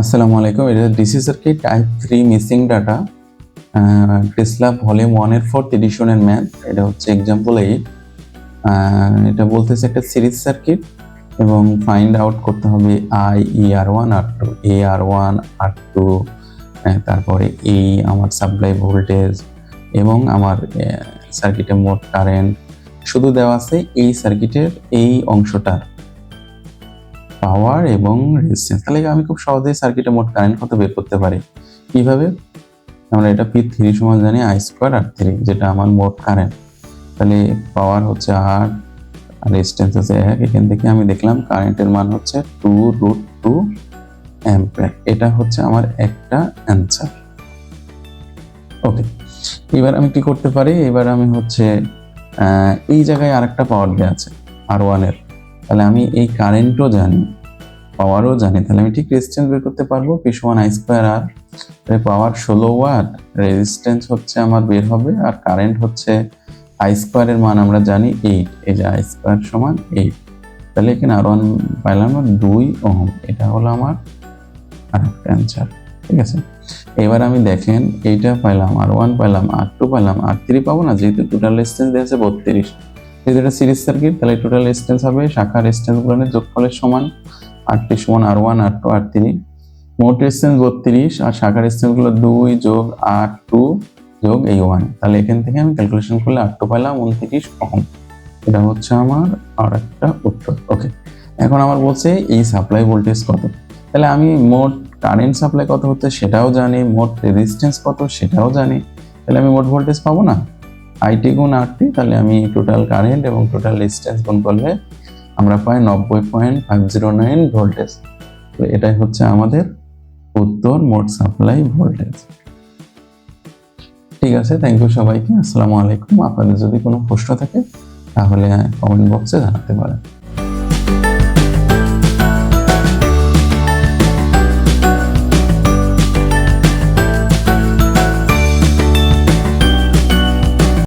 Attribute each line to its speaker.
Speaker 1: আসসালামু আলাইকুম। এটা DC circuit type 3 missing data Tesla volume 1 এর 4th এডিশনের ম্যাথ। এটা হচ্ছে এক্সাম্পল 8। এটা বলতেছে একটা সিরিজ সার্কিট এবং ফাইন্ড আউট করতে হবে আই ই আর1 আর2 এ আর1 আর2, তারপরে এই আমার সাপ্লাই ভোল্টেজ এবং আমার সার্কিটের মোট কারেন্ট। শুধু দেওয়া আছে এই সার্কিটের এই অংশটার পাওয়ার এবং রেজিস্ট্যান্স। তাহলে আমি খুব সহজেই সার্কিটে মোট কারেন্ট কত বের করতে পারি। কিভাবে? আমরা এটা P3 সমান জানি I স্কয়ার R3, যেটা আমার মোট কারেন্ট। তাহলে পাওয়ার হচ্ছে R আর রেজিস্ট্যান্স হচ্ছে 1। এখান থেকে আমি দেখলাম কারেন্টের মান হচ্ছে 2√2 অ্যাম্পিয়ার। এটা হচ্ছে আমার একটা অ্যান্সার। ওকে, এবার আমি কি করতে পারি? এবার আমি হচ্ছে এই জায়গায় আরেকটা পাওয়ার দেওয়া আছে R1 এর। তাহলে আমি এই কারেন্টও জানি, পাওয়ারও জানি, তাহলে আমি ঠিক রেজিস্ট্যান্স বের করতে পারবো। P সমান I square R। Power 16 watt, resistance হচ্ছে আমার বের হবে, আর কারেন্ট হচ্ছে I স্কয়ারের মান আমরা জানি 8। এই যে I স্কয়ার সমান 8। তাহলে এখানে R1 পাইলাম 2 ওহম। এটা হলো আমার আরেকটা অ্যান্সার। ঠিক আছে, এবার আমি দেখেন এইটা পাইলাম, R1 পাইলাম, R2 পাইলাম, R3 পাবো না, যেহেতু টোটাল রেজিস্ট্যান্স দেওয়া আছে 32। যেহেতু এটা সিরিজ সার্কিট, তাহলে টোটাল রেজিস্ট্যান্স হবে শাখা রেজিস্ট্যান্স গুলোর যোগফলের সমান। R3 সমান R1 R2 R3। মোট রেজিস্ট্যান্স 32 আর শাখা রেজিস্ট্যান্স গুলো 2 যোগ R2 যোগ এই 1। তাহলে এখান থেকে আমি ক্যালকুলেশন করলে R2 পাইলাম 29 ওহম। এটা হচ্ছে আমার আরেকটা উত্তর। ওকে, এখন আমার বলছে এই সাপ্লাই ভোল্টেজ কত। তাহলে আমি মোট কারেন্ট সাপ্লাই কত হচ্ছে সেটাও জানি, মোট রেজিস্ট্যান্স কত সেটাও জানি। তাহলে আমি মোট ভোল্টেজ পাবো না, আইটি গুণ আরটি। তাহলে আমি টোটাল কারেন্ট এবং টোটাল রেজিস্ট্যান্স গুণ করলে আমরা পাই 90.509 ভোল্টেজ। তো এটাই হচ্ছে আমাদের উত্তর, মোট সাপ্লাই ভোল্টেজ। ঠিক আছে, থ্যাংক ইউ সবাইকে। আসসালামু আলাইকুম। আপনাদের যদি কোনো প্রশ্ন থাকে তাহলে কমেন্ট বক্সে জানাতে পারেন।